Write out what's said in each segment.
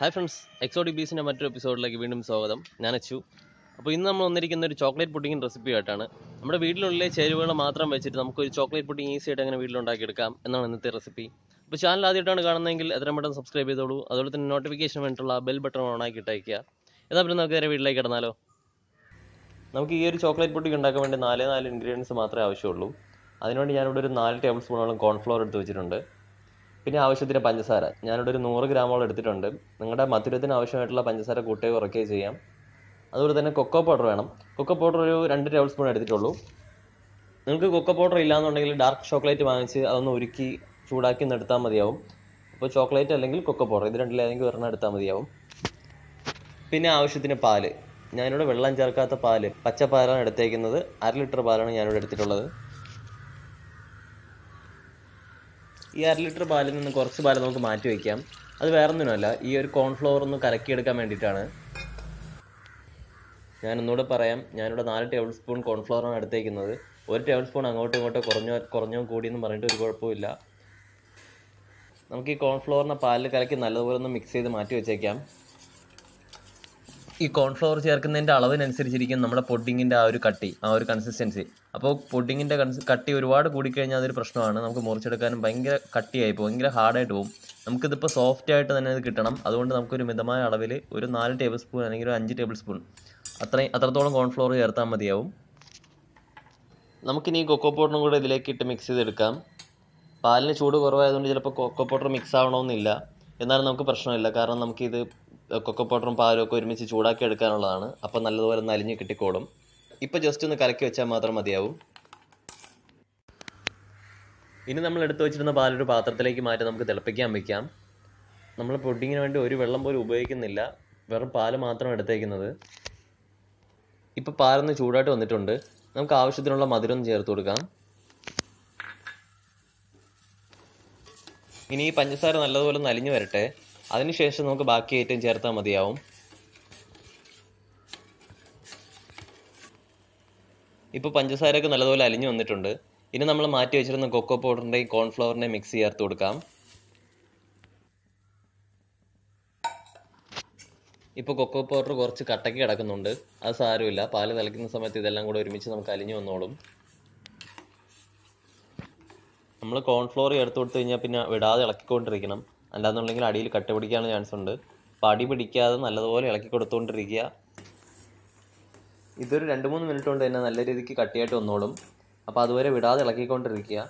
Hi friends, ExoticBeast മറ്റൊരു എപ്പിസോഡിലേക്ക് വീണ്ടും സ്വാഗതം. ഞാൻ അച്ചു. അപ്പോൾ ഇന്ന് നമ്മൾ വന്നിരിക്കുന്ന ഒരു ചോക്ലേറ്റ് പുഡിംഗ് റെസിപ്പി ആയിട്ടാണ്. നമ്മുടെ വീട്ടിലുള്ള ചേരുവകൾ മാത്രം വെച്ചിട്ട് നമുക്കൊരു ചോക്ലേറ്റ് പുഡിംഗ് ഈസി ആയിട്ട് എങ്ങനെ വീട്ടിലുണ്ടാക്കിയെടുക്കാം എന്നാണ് ഇന്നത്തെ റെസിപ്പി. അപ്പോൾ ചാനൽ ആദ്യമായിട്ടാണ് കാണുന്നതെങ്കിൽ എത്രയും പെട്ടെന്ന് സബ്സ്ക്രൈബ് ചെയ്തോളൂ. അതുപോലെ തന്നെ നോട്ടിഫിക്കേഷൻ വേണ്ടിയിട്ടുള്ള ബെൽ ബട്ടൺ ഓണാക്കി ഇട്ടയക്കുക. എന്നാൽ പിന്നെ നമുക്ക് നേരെ വീട്ടിലേക്ക് കിടന്നാലോ. നമുക്ക് ഈ ഒരു ചോക്ലേറ്റ് പുഡിംഗ് ഉണ്ടാക്കാൻ വേണ്ടി നാല് ഇൻഗ്രീഡിയൻസ് മാത്രമേ ആവശ്യമുള്ളൂ. അതിനുവേണ്ടി ഞാനിവിടെ ഒരു 4 ടേബിൾ സ്പൂണോളം കോൺഫ്ലോർ എടുത്ത് വെച്ചിട്ടുണ്ട്. പിന്നെ ആവശ്യത്തിന് പഞ്ചസാര ഞാനിവിടെ ഒരു 100 ഗ്രാമോളം എടുത്തിട്ടുണ്ട്. നിങ്ങളുടെ മധുരത്തിന് ആവശ്യമായിട്ടുള്ള പഞ്ചസാര കൂട്ടുകയോ കുറയ്ക്കുകയോ ചെയ്യാം. അതുപോലെ തന്നെ കൊക്കോ പൗഡർ വേണം. കൊക്കോ പൗഡർ ഒരു 2 ടേബിൾ സ്പൂൺ എടുത്തിട്ടുള്ളൂ. നിങ്ങൾക്ക് കൊക്കോ പൗഡർ ഇല്ലാന്നുണ്ടെങ്കിൽ ഡാർക്ക് ചോക്ലേറ്റ് വാങ്ങിച്ച് അതൊന്ന് ഉരുക്കി ചൂടാക്കി എടുത്താൽ മതിയാവും. അപ്പോൾ ചോക്ലേറ്റ് അല്ലെങ്കിൽ കൊക്കോ പൗഡർ ഇത് രണ്ടിലേതെങ്കിലും ഒരെണ്ണം എടുത്താൽ മതിയാവും. പിന്നെ ആവശ്യത്തിന് പാല്. ഞാനിവിടെ വെള്ളം ചേർക്കാത്ത പാല് പച്ചപ്പാലാണ് എടുത്തേക്കുന്നത്. 1/2 ലിറ്റർ പാലാണ് ഞാനിവിടെ എടുത്തിട്ടുള്ളത്. ഈ 1/2 ലിറ്റർ പാലിൽ നിന്ന് കുറച്ച് പാല് നമുക്ക് മാറ്റി വയ്ക്കാം. അത് വേറൊന്നിനുമല്ല, ഈ ഒരു കോൺഫ്ലവർ ഒന്ന് കലക്കിയെടുക്കാൻ വേണ്ടിയിട്ടാണ്. ഞാനൊന്നുകൂടെ പറയാം, ഞാനിവിടെ 4 ടേബിൾ സ്പൂൺ കോൺഫ്ലവറാണ് എടുത്തേക്കുന്നത്. 1 ടേബിൾ സ്പൂൺ അങ്ങോട്ടും ഇങ്ങോട്ടോ കുറഞ്ഞോ കൂടിയെന്ന് പറഞ്ഞിട്ട് ഒരു കുഴപ്പമില്ല. നമുക്ക് ഈ കോൺഫ്ലവറിനെ പാലിൽ കലക്കി നല്ലതുപോലെ ഒന്ന് മിക്സ് ചെയ്ത് മാറ്റി വെച്ചേക്കാം. ഈ കോൺഫ്ലവർ ചേർക്കുന്നതിൻ്റെ അളവിനനുസരിച്ചിരിക്കും നമ്മുടെ പുഡിങ്ങിൻ്റെ ആ ഒരു കട്ടി, ആ ഒരു കൺസിസ്റ്റൻസി. അപ്പോൾ പുഡിങ്ങിൻ്റെ കട്ടി ഒരുപാട് കൂടിക്കഴിഞ്ഞാൽ അതൊരു പ്രശ്നമാണ്. നമുക്ക് മുറിച്ചെടുക്കാനും ഭയങ്കര കട്ടിയായി പോകും, ഭയങ്കര ഹാർഡായിട്ട് പോകും. നമുക്കിതിപ്പോൾ സോഫ്റ്റ് ആയിട്ട് തന്നെ ഇത് കിട്ടണം. അതുകൊണ്ട് നമുക്കൊരു മിതമായ അളവിൽ ഒരു 4 ടേബിൾ സ്പൂൺ അല്ലെങ്കിൽ ഒരു 5 ടേബിൾ സ്പൂൺ അത്രത്തോളം കോൺഫ്ലവർ ചേർത്താൽ മതിയാവും. നമുക്കിനി ഈ കൊക്കോ പൗഡറും കൂടെ ഇതിലേക്ക് ഇട്ട് മിക്സ് ചെയ്തെടുക്കാം. പാലിന് ചൂട് കുറവായതുകൊണ്ട് ചിലപ്പോൾ കൊക്കോ പൗഡർ മിക്സ് ആവണമെന്നില്ല. എന്നാലും നമുക്ക് പ്രശ്നമില്ല, കാരണം നമുക്കിത് കൊക്കോ പൗഡറും പാലും ഒക്കെ ഒരുമിച്ച് ചൂടാക്കി എടുക്കാനുള്ളതാണ്. അപ്പം നല്ലതുപോലെ ഒന്ന് അലിഞ്ഞ് കിട്ടിക്കോളും. ഇപ്പം ജസ്റ്റ് ഒന്ന് കലക്കി വെച്ചാൽ മാത്രം മതിയാവും. ഇനി നമ്മൾ എടുത്തു വെച്ചിരുന്ന പാലൊരു പാത്രത്തിലേക്ക് മാറ്റി നമുക്ക് തിളപ്പിക്കാൻ വയ്ക്കാം. നമ്മൾ പുഡിങ്ങിന് വേണ്ടി ഒരു വെള്ളം പോലും ഉപയോഗിക്കുന്നില്ല, വെറും പാല് മാത്രം എടുത്തേക്കുന്നത്. ഇപ്പം പാലൊന്ന് ചൂടായിട്ട് വന്നിട്ടുണ്ട്. നമുക്ക് ആവശ്യത്തിനുള്ള മധുരം ചേർത്ത് കൊടുക്കാം. ഇനി ഈ പഞ്ചസാര നല്ലതുപോലെ ഒന്ന് അലിഞ്ഞു വരട്ടെ. അതിനുശേഷം നമുക്ക് ബാക്കി ഐറ്റം ചേർത്താൽ മതിയാവും. ഇപ്പോൾ പഞ്ചസാരയൊക്കെ നല്ലതുപോലെ അലിഞ്ഞു വന്നിട്ടുണ്ട്. ഇനി നമ്മൾ മാറ്റി വെച്ചിരുന്ന കൊക്കോ പൗഡറിൻ്റെയും കോൺഫ്ലവറിൻ്റെയും മിക്സ് ചേർത്ത് കൊടുക്കാം. ഇപ്പോൾ കൊക്കോ പൗഡർ കുറച്ച് കട്ടയ്ക്ക് കിടക്കുന്നുണ്ട്. അത് സാരമില്ല, പാല് തിളയ്ക്കുന്ന സമയത്ത് ഇതെല്ലാം കൂടെ ഒരുമിച്ച് നമുക്ക് അലിഞ്ഞു വന്നോളും. നമ്മൾ കോൺഫ്ലവർ ചേർത്ത് കൊടുത്തു കഴിഞ്ഞാൽ പിന്നെ വിടാതെ ഇളക്കിക്കൊണ്ടിരിക്കണം. അല്ലാന്നുണ്ടെങ്കിൽ അടിയിൽ കട്ട പിടിക്കാനുള്ള ചാൻസ് ഉണ്ട്. അപ്പോൾ അടി പിടിക്കാതെ നല്ലതുപോലെ ഇളക്കി കൊടുത്തുകൊണ്ടിരിക്കുക. ഇതൊരു 2-3 മിനിറ്റ് കൊണ്ട് തന്നെ നല്ല രീതിക്ക് കട്ടിയായിട്ട് വന്നോളും. അപ്പോൾ അതുവരെ വിടാതെ ഇളക്കിക്കൊണ്ടിരിക്കുക.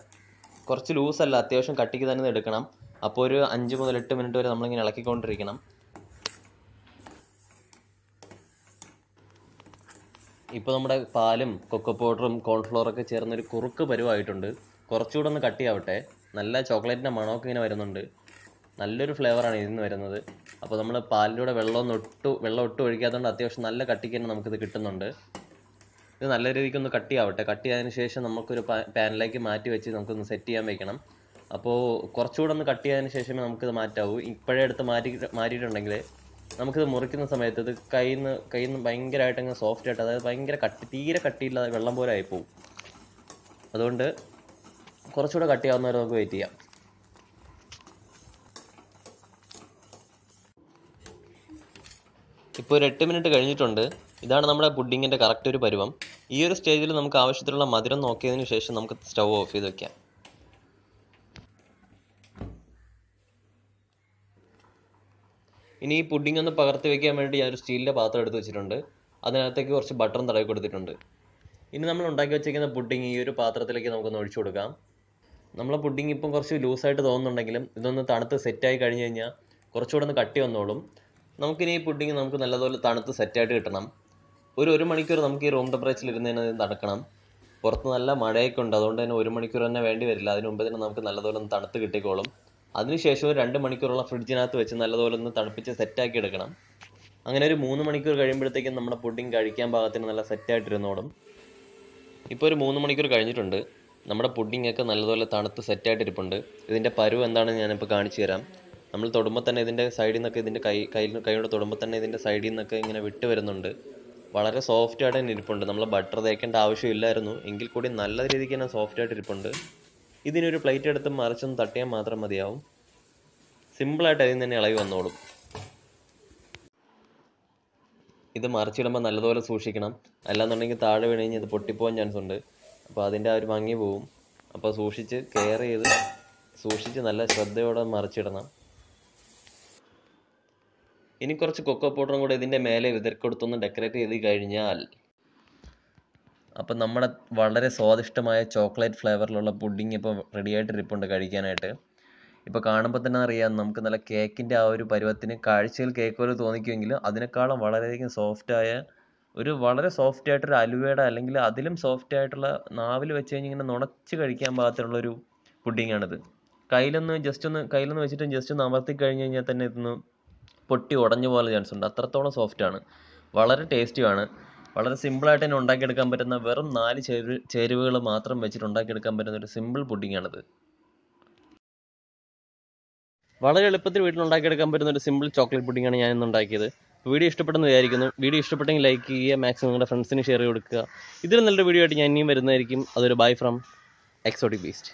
കുറച്ച് ലൂസല്ല, അത്യാവശ്യം കട്ടിക്ക് തന്നെ എടുക്കണം. അപ്പോൾ ഒരു 5 മുതൽ 8 മിനിറ്റ് വരെ നമ്മളിങ്ങനെ ഇളക്കിക്കൊണ്ടിരിക്കണം. ഇപ്പോൾ നമ്മുടെ പാലും കൊക്കോ പൗഡറും കോൺഫ്ലവറൊക്കെ ചേർന്നൊരു കുറുക്ക് പരുവായിട്ടുണ്ട്. കുറച്ചുകൂടെ ഒന്ന് കട്ടിയാവട്ടെ. നല്ല ചോക്ലേറ്റിൻ്റെ മണമൊക്കെ ഇങ്ങനെ വരുന്നുണ്ട്. നല്ലൊരു ഫ്ലേവറാണ് ഇതിൽ നിന്ന് വരുന്നത്. അപ്പോൾ നമ്മൾ പാലിലൂടെ വെള്ളം ഒട്ടും ഒഴിക്കാത്തതുകൊണ്ട് അത്യാവശ്യം നല്ല കട്ടിക്ക് തന്നെ നമുക്കിത് കിട്ടുന്നുണ്ട്. ഇത് നല്ല രീതിക്കൊന്ന് കട്ടിയാവട്ടെ. കട്ടിയായതിനു ശേഷം നമുക്കൊരു പാനിലേക്ക് മാറ്റി വെച്ച് നമുക്കൊന്ന് സെറ്റ് ചെയ്യാൻ വെക്കണം. അപ്പോൾ കുറച്ചുകൂടെ ഒന്ന് കട്ടിയായതിനു ശേഷമേ നമുക്കിത് മാറ്റാവൂ. ഇപ്പോഴേ എടുത്ത് മാറ്റിയിട്ടുണ്ടെങ്കിൽ നമുക്കിത് മുറിക്കുന്ന സമയത്ത് ഇത് കയ്യിൽ നിന്ന് ഭയങ്കരമായിട്ട് അങ്ങ് സോഫ്റ്റ് ആയിട്ട്, അതായത് ഭയങ്കര തീരെ കട്ടിയില്ലാതെ വെള്ളം പോലെ ആയിപ്പോവും. അതുകൊണ്ട് കുറച്ചുകൂടെ കട്ടിയാവുന്നവരെ നമുക്ക് വെയിറ്റ് ചെയ്യാം. ഇപ്പോൾ ഒരു 8 മിനിറ്റ് കഴിഞ്ഞിട്ടുണ്ട്. ഇതാണ് നമ്മുടെ പുഡിങ്ങിൻ്റെ കറക്റ്റ് ഒരു പരുവം. ഈ ഒരു സ്റ്റേജിൽ നമുക്ക് ആവശ്യത്തിലുള്ള മധുരം നോക്കിയതിന് ശേഷം നമുക്ക് സ്റ്റൗ ഓഫ് ചെയ്ത് വയ്ക്കാം. ഇനി ഈ പുഡിംഗ് ഒന്ന് പകർത്തി വയ്ക്കാൻ വേണ്ടി ഞാനൊരു സ്റ്റീലിൻ്റെ പാത്രം എടുത്ത് വെച്ചിട്ടുണ്ട്. അതിനകത്തേക്ക് കുറച്ച് ബട്ടറും തടവി കൊടുത്തിട്ടുണ്ട്. ഇനി നമ്മൾ ഉണ്ടാക്കി വെച്ചിരിക്കുന്ന പുഡിംഗ് ഈ ഒരു പാത്രത്തിലേക്ക് നമുക്കൊന്ന് ഒഴിച്ചു കൊടുക്കാം. നമ്മളെ പുഡിംഗ് ഇപ്പം കുറച്ച് ലൂസായിട്ട് തോന്നുന്നുണ്ടെങ്കിലും ഇതൊന്ന് തണുത്ത് സെറ്റായി കഴിഞ്ഞ് കഴിഞ്ഞാൽ കുറച്ചുകൂടെ ഒന്ന് കട്ടി വന്നോളും. നമുക്കിനി ഈ പുഡിംഗ് നമുക്ക് നല്ലതുപോലെ തണുത്ത് സെറ്റായിട്ട് കിട്ടണം. ഒരു മണിക്കൂർ നമുക്ക് ഈ റൂം ടെമ്പറേച്ചറിൽ ഇരുന്നതിന് തണുക്കണം. പുറത്ത് നല്ല മഴയൊക്കെ ഉണ്ട്, അതുകൊണ്ട് തന്നെ 1 മണിക്കൂർ തന്നെ വേണ്ടി വരില്ല. അതിന് മുമ്പ് തന്നെ നമുക്ക് നല്ലതുപോലെ ഒന്ന് തണുത്ത് കിട്ടിക്കോളും. അതിനുശേഷം ഒരു 2 മണിക്കൂറോളം ഫ്രിഡ്ജിനകത്ത് വെച്ച് നല്ലതുപോലെ ഒന്ന് തണുപ്പിച്ച് സെറ്റാക്കി എടുക്കണം. അങ്ങനെ ഒരു 3 മണിക്കൂർ കഴിയുമ്പോഴത്തേക്കും നമ്മുടെ പുഡിംഗ് കഴിക്കാൻ പാകത്തിന് നല്ല സെറ്റായിട്ടിരുന്നോളും. ഇപ്പോൾ ഒരു 3 മണിക്കൂർ കഴിഞ്ഞിട്ടുണ്ട്. നമ്മുടെ പുഡിംഗ് ഒക്കെ നല്ലതുപോലെ തണുത്ത് സെറ്റായിട്ടിരിപ്പുണ്ട്. ഇതിൻ്റെ പരുവ് എന്താണെന്ന് ഞാനിപ്പോൾ കാണിച്ചു തരാം. നമ്മൾ തൊടുമ്പോൾ തന്നെ ഇതിൻ്റെ സൈഡിൽ നിന്നൊക്കെ ഇതിൻ്റെ കൈകൊണ്ട് തൊടുമ്പോൾ തന്നെ ഇതിൻ്റെ സൈഡിൽ നിന്നൊക്കെ ഇങ്ങനെ വിട്ട് വരുന്നുണ്ട്. വളരെ സോഫ്റ്റായിട്ട് തന്നെ ഇരിപ്പുണ്ട്. നമ്മൾ ബട്ടർ തേക്കേണ്ട ആവശ്യമില്ലായിരുന്നു, എങ്കിൽ കൂടി നല്ല രീതിക്ക് തന്നെ സോഫ്റ്റായിട്ട് ഇരിപ്പുണ്ട്. ഇതിനൊരു പ്ലേറ്റ് എടുത്ത് മറിച്ചൊന്ന് തട്ടിയാൽ മാത്രം മതിയാവും. സിമ്പിളായിട്ട് അതിൽ നിന്ന് തന്നെ ഇളകി വന്നോളും. ഇത് മറിച്ചിടുമ്പോൾ നല്ലതുപോലെ സൂക്ഷിക്കണം. അല്ലാന്നുണ്ടെങ്കിൽ താഴെ വീണ് കഴിഞ്ഞാൽ ഇത് പൊട്ടിപ്പോകാൻ ചാൻസ് ഉണ്ട്. അപ്പോൾ അതിൻ്റെ ആ ഒരു ഭംഗി പോവും. അപ്പോൾ സൂക്ഷിച്ച് കെയർ ചെയ്ത് സൂക്ഷിച്ച് നല്ല ശ്രദ്ധയോടെ മറിച്ചിടണം. ഇനി കുറച്ച് കൊക്കോ പൗഡറും കൂടെ ഇതിൻ്റെ മേലെ വിതറിക്കൊടുത്തൊന്ന് ഡെക്കറേറ്റ് ചെയ്ത് കഴിഞ്ഞാൽ അപ്പം നമ്മുടെ വളരെ സ്വാദിഷ്ടമായ ചോക്ലേറ്റ് ഫ്ലേവറിലുള്ള പുഡിങ് ഇപ്പോൾ റെഡിയായിട്ട് ഇരിപ്പുണ്ട് കഴിക്കാനായിട്ട്. ഇപ്പോൾ കാണുമ്പോൾ തന്നെ അറിയാം നമുക്ക് നല്ല കേക്കിൻ്റെ ആ ഒരു പരുവത്തിന് കാഴ്ചയിൽ കേക്ക് പോലെ തോന്നിക്കുമെങ്കിലും അതിനേക്കാളും വളരെയധികം സോഫ്റ്റായ വളരെ സോഫ്റ്റ് ആയിട്ടൊരു അലുവയുടെ അല്ലെങ്കിൽ അതിലും സോഫ്റ്റ് ആയിട്ടുള്ള നാവിൽ വെച്ച് കഴിഞ്ഞ് ഇങ്ങനെ നുണച്ച് കഴിക്കാൻ പാകത്തിലുള്ളൊരു പുഡിങ്ങാണിത്. കയ്യിലൊന്ന് വെച്ചിട്ട് ജസ്റ്റ് ഒന്ന് അമർത്തി കഴിഞ്ഞ് കഴിഞ്ഞാൽ തന്നെ ഇതൊന്ന് പൊട്ടി ഉടഞ്ഞു പോലെ ചാൻസ് ഉണ്ട്. അത്രത്തോളം സോഫ്റ്റാണ്, വളരെ ടേസ്റ്റിയാണ്. വളരെ സിമ്പിളായിട്ട് തന്നെ ഉണ്ടാക്കിയെടുക്കാൻ പറ്റുന്ന വെറും 4 ചേരുവകൾ മാത്രം വെച്ചിട്ട് ഉണ്ടാക്കിയെടുക്കാൻ പറ്റുന്ന ഒരു സിമ്പിൾ പുഡിങ്ങാണിത്. വളരെ എളുപ്പത്തിൽ വീട്ടിൽ ഉണ്ടാക്കിയെടുക്കാൻ പറ്റുന്ന ഒരു സിമ്പിൾ ചോക്ലേറ്റ് പുഡിങ്ങാണ് ഞാൻ ഇന്ന് ഉണ്ടാക്കിയത്. വീഡിയോ ഇഷ്ടപ്പെട്ടെന്ന് വിചാരിക്കുന്നു. വീഡിയോ ഇഷ്ടപ്പെട്ടെങ്കിൽ ലൈക്ക് ചെയ്യുക, മാക്സിമം നിങ്ങളുടെ ഫ്രണ്ട്സിന് ഷെയർ ചെയ്ത് കൊടുക്കുക. ഇതിൽ നല്ലൊരു വീഡിയോ ആയിട്ട് ഞാൻ ഇനിയും വരുന്നതായിരിക്കും. അതൊരു ബൈ ഫ്രം എക്സോട്ടിക് ബീസ്റ്റ്.